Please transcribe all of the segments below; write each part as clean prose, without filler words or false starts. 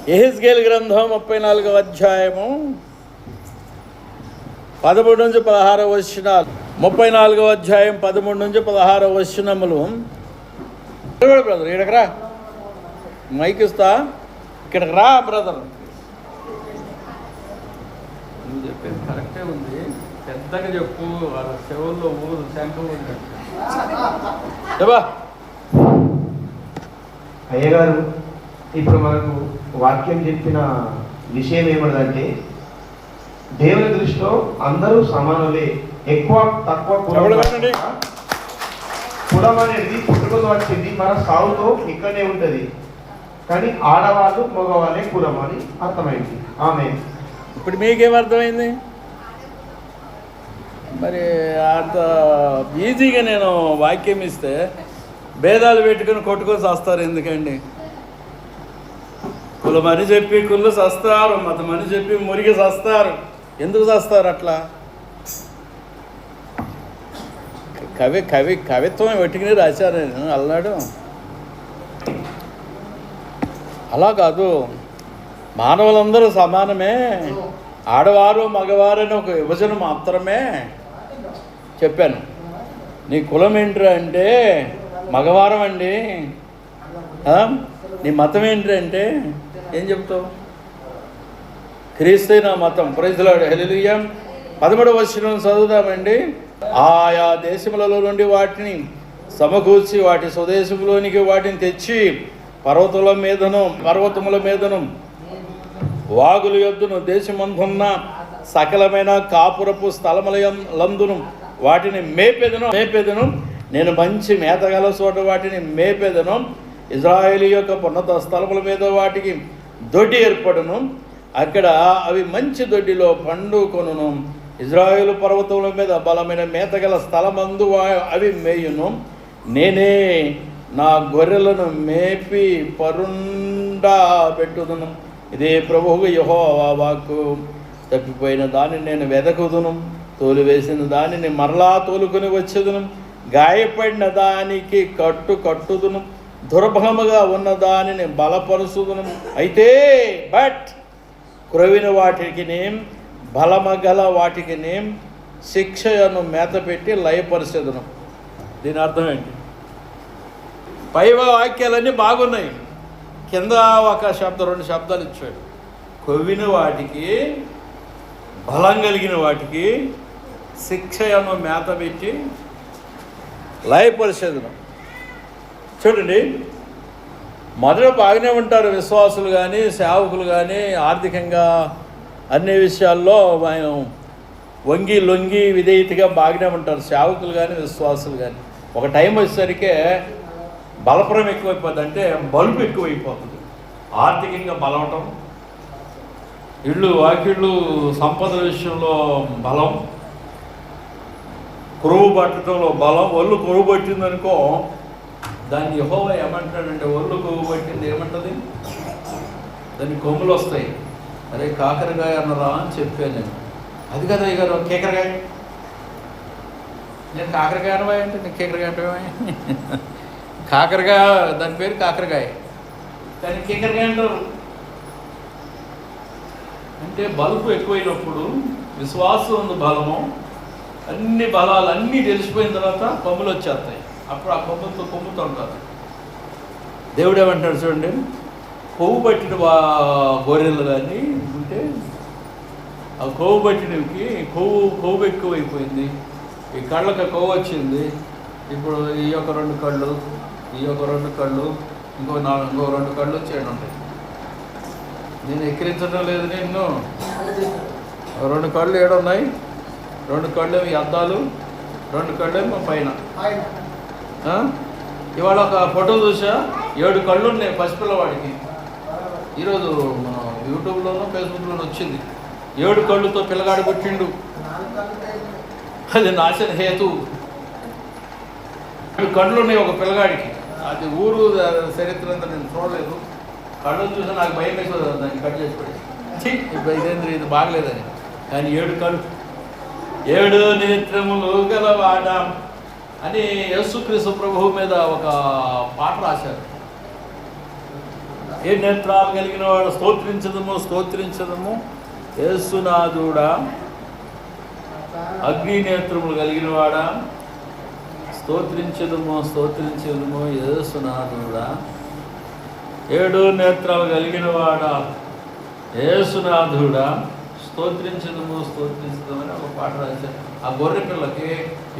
యెహెజ్కేలు గ్రంథం 34వ అధ్యాయము 13 నుంచి 16 వచనాలు. 34వ అధ్యాయం 13 నుంచి 16 వచనములు. బ్రదర్ ఇక్కడికి రా, మైక్ ఇస్తా, ఇక్కడికి రా బ్రదర్. నువ్వు చెప్పేది కరెక్టే ఉంది, పెద్దగా చెప్పు, వాళ్ళ చెవుల్లో ఊరు శంఖం చెప్పా. అయ్యగారు ఇప్పుడు మనకు వాక్యం చెప్పిన విషయం ఏమన్నదంటే, దేవుని దృష్టిలో అందరూ సమానులే, ఎక్కువ తక్కువ కులం అనేది పుట్టుకతో వచ్చింది, మన సాగుతో ఇక్కడనే ఉంటుంది, కానీ ఆడవాళ్ళు మగవాళ్ళే కులం అని అర్థమైంది. ఆమె ఇప్పుడు మీకేమర్థమైంది? మరి అంత ఈజీగా నేను వాక్యం ఇస్తే భేదాలు పెట్టుకుని కొట్టుకొని చస్తారు ఎందుకండి? కులమని చెప్పి కుళ్ళు చస్తారు, మతమని చెప్పి మురిగి చస్తారు. ఎందుకు చస్తారు అట్లా? కవిత్వం వెట్టుకుని రాశారు నేను అల్లాడు. అలా కాదు, మానవులందరూ సమానమే, ఆడవారు మగవారు అని ఒక విభజన మాత్రమే చెప్పాను. నీ కులం ఏంటి అంటే మగవారం అండి, నీ మతం ఏంటి అంటే ఏం చెప్తావు? క్రీస్తే నా మతం. ప్రైజ్ ది లార్డ్, హల్లెలూయా. 13వ వచనం చదువుదామండి. ఆయా దేశములలో నుండి వాటిని సమకూర్చి వాటి స్వదేశంలోనికి వాటిని తెచ్చి పర్వతముల మీదను వాగుల యొద్దను దేశమందున్న సకలమైన కాపురపు స్థలములందును వాటిని మేపెదను. నేను మంచి మేతగల చోట వాటిని మేపెదను. ఇజ్రాయేలు యొక్క ఉన్నత స్థలముల మీద వాటికి దొడ్డి ఏర్పడును, అక్కడ అవి మంచి దొడ్డిలో పండుకొనును. ఇజ్రాయేలు పర్వతముల మీద బలమైన మేతగల స్థలమందు అవి మేయును. నేనే నా గొర్రెలను మేపి పరుండా పెట్టుదును. ఇదే ప్రభువు యెహోవా వాక్కు. తప్పిపోయిన దానిని నేను వెదకుదును, తోలివేసిన దానిని మరలా తోలుకొని వచ్చేదును. గాయపడిన దానికి కట్టుదును, దుర్బలముగా ఉన్న దానిని బలపరుచుదును. అయితే క్రొవిన వాటికి బలమగల వాటికి శిక్షను మేతపెట్టి లయపరిచేదును. దీని అర్థం ఏంటి? పై వాక్యాలన్నీ బాగున్నాయి, కింద ఒక శబ్దం 2 శబ్దాలు ఇచ్చాడు. కొవ్విన వాటికి, బలం కలిగిన వాటికి శిక్షను మేతపెట్టి లయపరిచేదును. చూడండి, మొదట బాగానే ఉంటారు విశ్వాసులు కానీ సేవకులు కానీ, ఆర్థికంగా అన్ని విషయాల్లో ఆయన వంగి లొంగి విధేయతగా బాగానే ఉంటారు సేవకులు కానీ విశ్వాసులు కానీ. ఒక టైం వచ్చేసరికే బలపురం ఎక్కువైపోతుంది, అంటే బలుపు ఎక్కువైపోతుంది. ఆర్థికంగా బలవటం, ఇళ్ళు వాకిళ్ళు సంపద విషయంలో బలం, కొరువు పట్టడంలో బలం. ఒళ్ళు కొరువు పట్టిందనుకో, దాన్ని యెహోవా ఏమంటాడంటే, ఒళ్ళు కొవ్వు పట్టింది ఏమంటుంది? దానికి కొమ్ములు వస్తాయి. అరే కాకరకాయ అన్నరా అని చెప్పాను నేను. అది కదా ఇగారు కేకరకాయ. నేను కాకరకాయ అనవా అంటే నేను కేకరకాయ అంటే కాకరకాయ, దాని పేరు కాకరకాయ, దాన్ని కేకరకాయ అంటారు. అంటే బలుపు ఎక్కువైనప్పుడు విశ్వాసం ఉంది, బలము, అన్ని బలాలు అన్నీ తెలిసిపోయిన తర్వాత కొమ్ములు వచ్చేస్తాయి. అప్పుడు ఆ కొమ్ముతో ఉంటారు. దేవుడు ఏమంటాడు చూడండి, కొవ్వు పట్టిన గొర్రెలు కానీ ఉంటే ఆ కొవ్వు పట్టినవి కొవ్వు ఎక్కువైపోయింది, ఈ కళ్ళకి కొవ్వు వచ్చింది. ఇప్పుడు ఈ యొక్క 2 కళ్ళు, ఈ యొక్క 2 కళ్ళు, ఇంకో 2 కళ్ళు వచ్చేయండి ఉంటాయి. నేను ఎక్కిరించడం లేదు నిన్ను. 2 కళ్ళు ఏడున్నాయి, 2 కళ్ళు ఈ అద్దాలు, 2 కళ్ళు పైన. ఇవాళ ఒక ఫోటో చూసా, 7 కళ్ళు ఉన్నాయి పసిపిల్లవాడికి. ఈరోజు మన యూట్యూబ్లోనూ ఫేస్బుక్లోనూ వచ్చింది. 7 కళ్ళుతో పిల్లగాడు పుట్టిండు. అది నాశన హేతు. 7 కళ్ళు ఉన్నాయి ఒక పిల్లగాడికి. అది ఊరు చరిత్ర అంతా నేను చూడలేదు. కళ్ళు చూసి నాకు భయం వేస్తుంది, దాన్ని కట్ చేసి పడి ఇదేంద్ర ఇది బాగలేదని. కానీ 7 కళ్ళు, 7 నేత్రములు గలవాడ అని యేసుక్రీస్తు ప్రభువు మీద ఒక పాట రాశారు. ఏడు నేత్రాలు కలిగిన వాడు స్తోత్రించదము స్తోత్రించదము. యేసునాథుడా అగ్ని నేత్రములు కలిగిన వాడా స్తోత్రించదము స్తోత్రించదము. యేసునాథుడా ఏడు నేత్రాలు కలిగిన వాడా యేసునాథుడా స్తోత్రించదము స్తోత్రించదము అని ఒక పాట రాశారు. ఆ గొర్రె పిల్లకి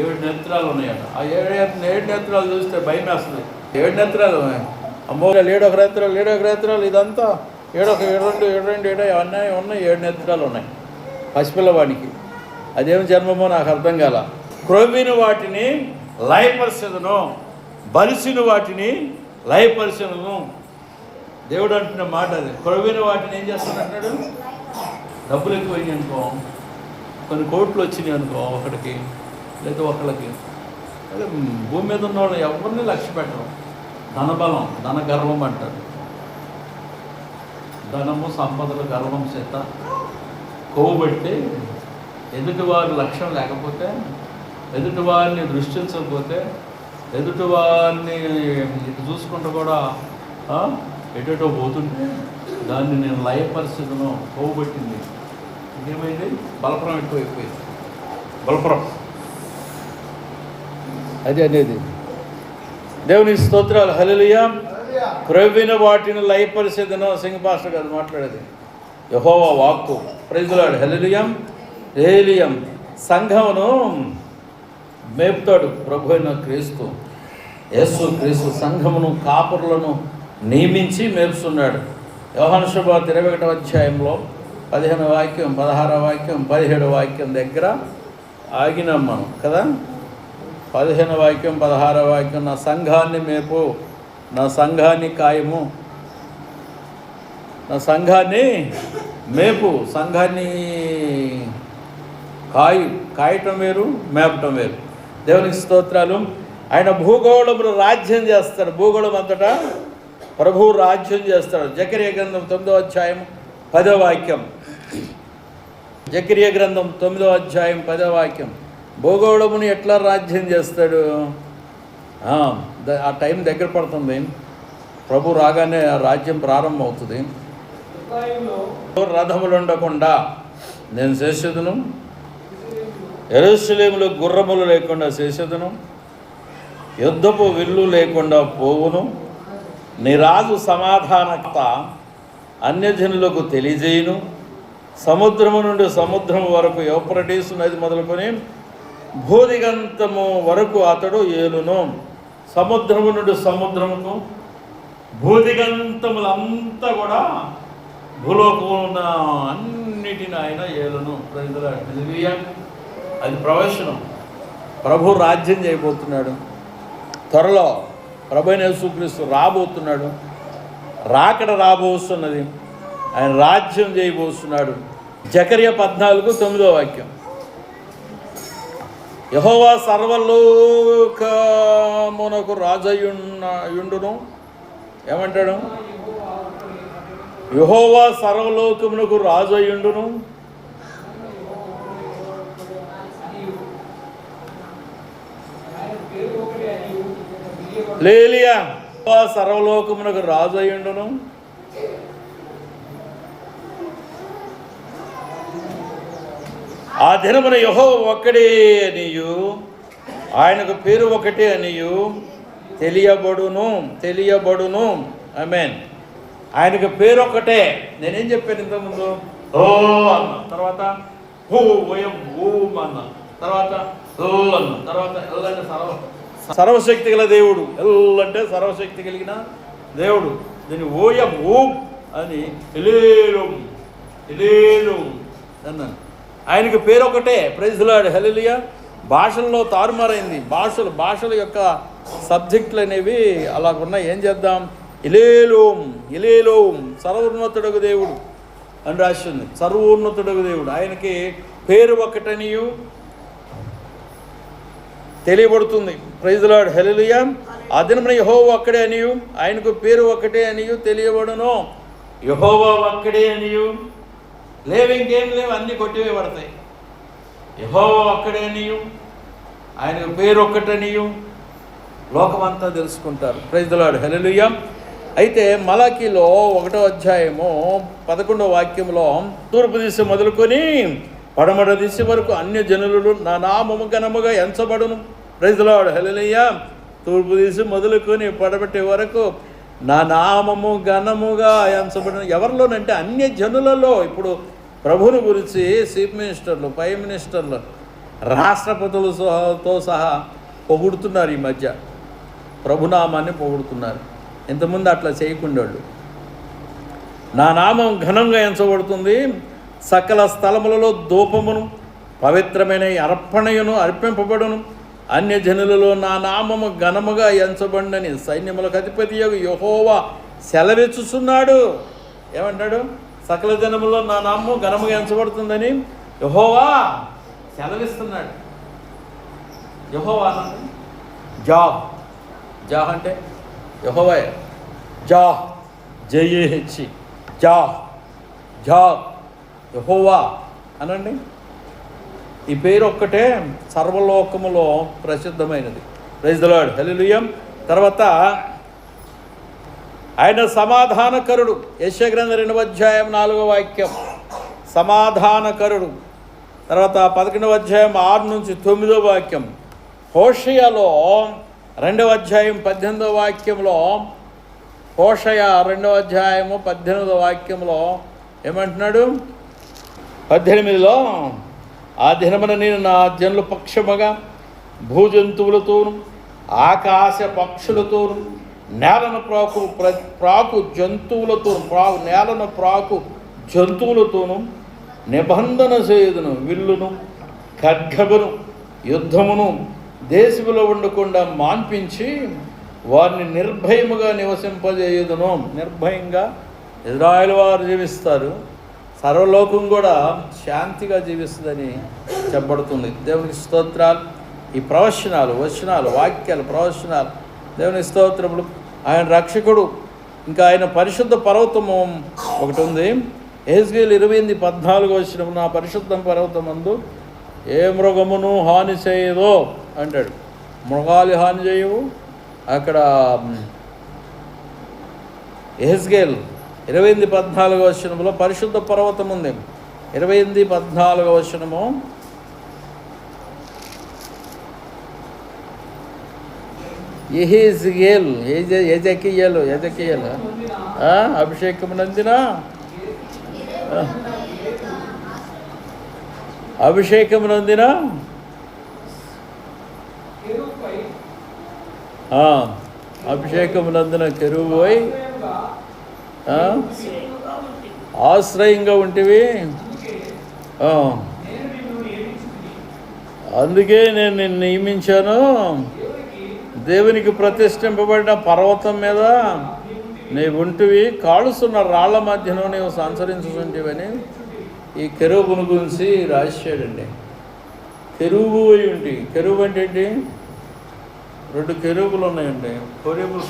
7 నేత్రాలు ఉన్నాయట. ఆ ఏడు నేత్రాలు చూస్తే భయం వేస్తుంది. 7 నేత్రాలు అమ్మో, ఏడొక నేత్రాలు ఇదంతా ఏడొక 7 అవన్నీ ఉన్నాయి. 7 నేత్రాలు ఉన్నాయి పసిపిల్లవాడికి. అదేం జన్మమో నాకు అర్థం కాల. క్రొవ్విన వాటిని లయపరిచెదను, బలిసిన వాటిని లయపరిచెదను. దేవుడు అంటున్న మాట అది. క్రొవ్విన వాటిని ఏం చేస్తానంటాడు? డబ్బులు ఎక్కువైనాయి అనుకో, కొన్ని కోట్లు వచ్చినాయి అనుకో ఒకటికి లేదా ఒకళ్ళకి, అదే భూమి మీద ఉన్న వాళ్ళు ఎవరిని లక్ష్య పెట్టరు. ధనబలం, ధన గర్వం అంటారు. ధనము సంపదల గర్వం చేత కొవ్వుబెట్టి ఎదుటివారి లక్ష్యం లేకపోతే, ఎదుటివారిని దృష్టించకపోతే, ఎదుటివారిని ఇటు చూసుకుంటూ కూడా ఎటో పోతుంటే దాన్ని నేను లయపరిస్థితిలో కొవ్వుబెట్టింది. ఇంకేమైంది? బలపురం ఎక్కువైపోయింది. బలపురం అది అనేది. దేవుని స్తోత్రాలు. హల్లెలూయా. క్రొవ్విన వాటిని లయపరిచేదను. సింగ్ పాస్టర్ గారు మాట్లాడేది యెహోవా వాక్కు. Praise the lord. హల్లెలూయా. హల్లెలూయా. సంఘమును మేపుతాడు ప్రభు అయిన క్రీస్తు. యేసు క్రీస్తు సంఘమును కాపురులను నియమించి మేపుస్తున్నాడు. యోహాను సువార్త 21వ అధ్యాయంలో 15వ వాక్యం, 16వ వాక్యం, 17వ వాక్యం దగ్గర ఆగినాం మనం కదా. 15వ వాక్యం, 16వ వాక్యం, నా సంఘాన్ని మేపు, నా సంఘాన్ని కాయము, నా సంఘాన్ని మేపు. సంఘాన్ని కాయటం వేరు, మేపటం వేరు. దేవునికి స్తోత్రాలు. ఆయన భూగోళములు రాజ్యం చేస్తాడు. భూగోళం అంతటా ప్రభువు రాజ్యం చేస్తాడు. జకర్యా గ్రంథం 9వ అధ్యాయం 10వ వాక్యం. జకర్యా గ్రంథం 9వ అధ్యాయం 10వ వాక్యం. భూగోళముని ఎట్లా రాజ్యం చేస్తాడు? ఆ టైం దగ్గర పడుతుంది. ప్రభు రాగానే ఆ రాజ్యం ప్రారంభమవుతుంది. రథములు ఉండకుండా నేను చేసేదను, యెరూషలేములో గుర్రములు లేకుండా చేసేదను, యుద్ధపు విల్లు లేకుండా పోవును, నీ రాజు సమాధానత అన్యజనులకు తెలియజేయును. సముద్రము నుండి సముద్రము వరకు యూఫ్రటీసు నది మొదలుకొని భూదిగంతము వరకు అతడు ఏలును. సముద్రము నుండి సముద్రముకు, భూదిగంతములంతా కూడా భూలోకంలో ఉన్న అన్నిటిని ఆయన ఏలును. అది ప్రవేశనం. ప్రభు రాజ్యం చేయబోతున్నాడు. త్వరలో ప్రభు అయిన యేసుక్రీస్తు రాబోతున్నాడు. రాకడ రాబోతున్నది. ఆయన రాజ్యం చేయబోతున్నాడు. జకర్యా 14:9వ వాక్యం. యెహోవా సర్వలోకమునకు రాజయుండును. ఏమంటాడు? యెహోవా సర్వలోకమునకు రాజయుండును. హల్లెలూయా. సర్వలోకమునకు రాజయుండును. ఆ దినమున యెహోవా ఒక్కడే అనియు, ఆయనకు పేరు ఒకటే అనియు తెలియబడును. ఆమేన్. ఆయనకు పేరు ఒకటే. నేనేం చెప్పాను ఇంతకుముందు? ఓ అన్న, తర్వాత హూ ఓయం ఓం అన్న, తర్వాత ఎల్ అన్న, తర్వాత ఎల్ అంటే సర్వశక్తి గల దేవుడు. ఎల్ అంటే సర్వశక్తి కలిగిన దేవుడు. దీన్ని ఓయం ఓం అని ఎలేలు అన్నాను. ఆయనకు పేరు ఒకటే. Praise the lord. హల్లెలూయా. భాషల్లో తారుమారైంది. భాషల యొక్క సబ్జెక్టులు అనేవి అలాగున్నాయి. ఏం చేద్దాం? ఇలేలోం సర్వోన్నతుడగు దేవుడు అని రాసింది. సర్వోన్నతుడగు దేవుడు. ఆయనకి పేరు ఒకటనియు తెలియబడుతుంది. Praise the lord. హల్లెలూయా. ఆ దినమున యెహోవా ఒక్కడే అనియు, ఆయనకు పేరు ఒకటే అనియు తెలియబడును. యెహోవా ఒక్కడే అనియు, లేవు ఇంకేం లేవు, అన్నీ కొట్టివేయబడతాయి. యెహోవా ఒక్కడే అనియు, ఆయనకు పేరు ఒక్కటనియు లోకమంతా తెలుసుకుంటారు. Praise the lord. హల్లెలూయా. అయితే మలాకీలో 1వ అధ్యాయము 11వ వాక్యంలో తూర్పు దిశ మొదలుకొని పడమర దిశ వరకు అన్య జనులు నా నామము ఘనముగా ఎంచబడును. ప్రైజ్ ది లార్డ్, హల్లెలూయా. తూర్పు దిశ మొదలుకొని పడమటి వరకు నా నామము ఘనముగా ఎంచబడును. ఎవరిలోనంటే అన్య జనులలో. ఇప్పుడు ప్రభుని గురించి చీఫ్ మినిస్టర్లు, ప్రైమ్ మినిస్టర్లు, రాష్ట్రపతులతో సహా పొగుడుతున్నారు. ఈ మధ్య ప్రభునామాన్ని పొగుడుతున్నారు. ఇంతకుముందు అట్లా చేయకుండా వాళ్ళు. నా నామం ఘనంగా ఎంచబడుతుంది, సకల స్థలములలో ధూపమును పవిత్రమైన అర్పణయును అర్పింపబడును. అన్య జనులలో నా నామము ఘనముగా ఎంచబడినని సైన్యములకు అధిపతి యెహోవా సెలవిచ్చుచున్నాడు. ఏమంటాడు? సకల జనములో నా నామము ఘనముగా ఎంచబడుతుందని యెహోవా సెలవిస్తున్నాడు. యెహోవా జా అంటే యెహోవా, జా జేహెచ్ జా యెహోవా అనండి. ఈ పేరు ఒక్కటే సర్వలోకములో ప్రసిద్ధమైనది. ప్రైజ్ ది లార్డ్, హల్లెలూయా. తర్వాత ఆయన సమాధానకరుడు. యెషయా గ్రంథం 2వ అధ్యాయం 4వ వాక్యం సమాధానకరుడు. తర్వాత 11వ అధ్యాయం 6 నుంచి 9వ వాక్యం. హోషేయలో 2వ అధ్యాయం 18వ వాక్యంలో, హోషేయ 2వ అధ్యాయము 18వ వాక్యంలో ఏమంటున్నాడు? 18లో ఆ దినమున నేను నా జనుల పక్షముగా భూజంతువులతోను ఆకాశ పక్షులతోను నేలను ప్రాకు జంతువులతోను నిబంధన చేయుదును. విల్లును ఖడ్గమును యుద్ధమును దేశములో ఉండకుండా మాన్పించి వారిని నిర్భయముగా నివసింపజేయుదును. నిర్భయంగా ఇజ్రాయేలు వారు జీవిస్తారు, సర్వలోకం కూడా శాంతిగా జీవిస్తుందని చెప్పబడుతుంది. దేవునికి స్తోత్రాలు. ఈ ప్రవచనాలు, వాక్యాలు, ప్రవచనాలు దేవునికి స్తోత్రములు. ఆయన రక్షకుడు. ఇంకా ఆయన పరిశుద్ధ పర్వతము ఒకటి ఉంది. యెహెజ్కేలు 28:14 నా పరిశుద్ధ పర్వతమందు ఏ మృగమును హాని చేయదో అంటాడు. మృగాలు హాని చేయవు. అక్కడ యెహెజ్కేలు 28:14 పరిశుద్ధ పర్వతం ఉంది. 28:14 యెహెజ్కేలు ఎజెకియేలు అభిషేకము నందిన కెరూబుపై ఆశ్రయంగా ఉంటివి. అందుకే నేను నిన్ను నియమించాను. దేవునికి ప్రతిష్ఠింపబడిన పర్వతం మీద నీవు ఉంటివి, కాలుస్తున్న రాళ్ల మధ్యలో నీవు సంచరించుకుంటేవని ఈ కెరూబుని గురించి రాశాడండి. కెరూబు అయి ఉంటి. కెరూబు అంటే ఏంటి? 2 కెరూబులు ఉన్నాయండి.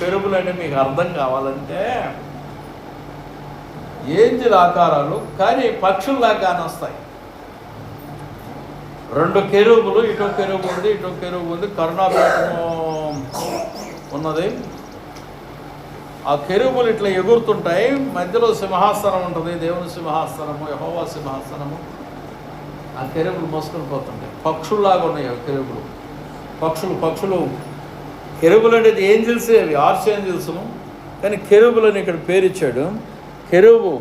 కెరూబులు అంటే మీకు అర్థం కావాలంటే ఏంజిల్ ఆకారాలు, కానీ పక్షుల్లాగానే వస్తాయి. 2 కెరూబులు, ఇటో కెరూబు ఉంది, ఇటో కెరూబు ఉంది, కరుణాపీఠము ఉన్నది. ఆ కెరూబులు ఇట్లా ఎగురుతుంటాయి. మధ్యలో సింహాసనం ఉంటుంది, దేవుని సింహాసనము, యెహోవా సింహాసనము. ఆ కెరూబులు మోసుకొని పోతుంటాయి. పక్షుల్లాగా ఉన్నాయి ఆ కెరూబులు. పక్షులు కెరూబులు అనేది ఏంజిల్స్, అవి ఆర్చ్ ఏంజిల్స్ను. కానీ కెరూబులు అని ఇక్కడ పేరిచ్చాడు. కెరూబు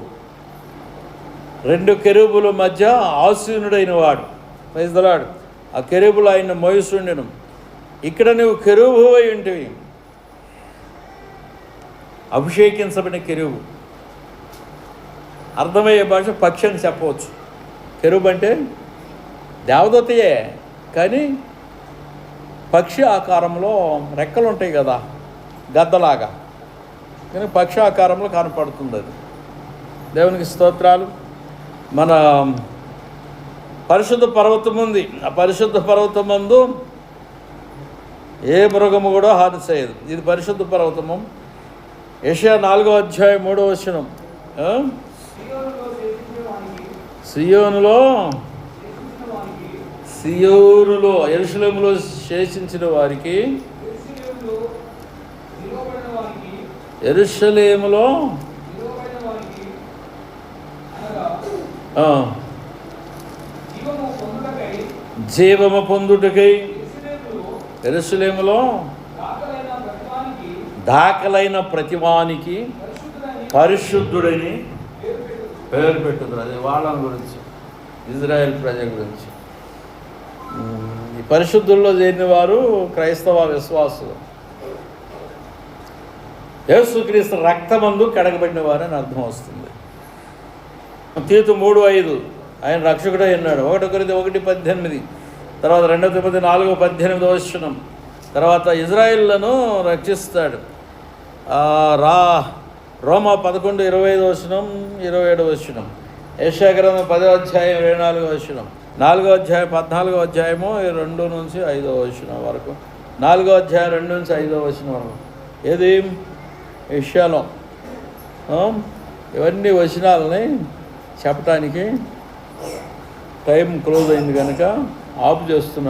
2 కెరూబుల మధ్య ఆసీనుడైన వాడు. Praise the Lord. ఆ కెరూబులు ఆయన మోయిస్తుండెను. ఇక్కడ నువ్వు కెరూబు అయి ఉంటివి. అభిషేకించబడిన కెరూబు. అర్థమయ్యే భాష పక్షి అని చెప్పవచ్చు. కెరూబు అంటే దేవదూతయే, కానీ పక్షి ఆకారంలో రెక్కలు ఉంటాయి కదా, గద్దలాగా, కానీ పక్షి ఆకారంలో కనపడుతుంది అది. దేవునికి స్తోత్రాలు. మన పరిశుద్ధ పర్వతం ఉంది. ఆ పరిశుద్ధ పర్వతం మందు ఏ మృగము కూడా హాని చేయదు. ఇది పరిశుద్ధ పర్వతము. యెషయా 4వ అధ్యాయం 3వ వచనం. సియోనులో యెరూషలేములో శేషించిన వారికి యెరూషలేములో విలువైన వారికి అనగా ఆ, జీవము పొందుటకై జీవము పొందుటకై యెరూషలేములో యెరూషలేములో దాఖలైన ప్రతివానికి దాఖలైన ప్రతివానికి పరిశుద్ధుడని పరిశుద్ధుడని పేరు పెట్టుదురు. అది వాళ్ళ గురించి, ఇజ్రాయెల్ ప్రజల గురించి. ఈ పరిశుద్ధుల్లో చేరిన వారు క్రైస్తవ విశ్వాసులు. యేసుక్రీస్తు రక్తమందు కడగబడిన వారని అర్థం వస్తుంది. తీతు 3:5 ఆయన రక్షకుడై ఉన్నాడు. 1 కొరింథీ 1:18, తర్వాత 2 తిమోతి 4:18 తర్వాత ఇజ్రాయిల్లను రక్షిస్తాడు. రోమా 11:25, 27. యెషయా గ్రంథం 10:24, 4 అధ్యాయం 14 2 నుంచి 5 వరకు, 4 అధ్యాయం 2 నుంచి 5 వరకు. ఏది యెషయాలో ఇవన్నీ వచనాలని చెప్పటానికి టైం క్లోజ్ అయింది కనుక ఆఫ్ చేస్తున్నాను.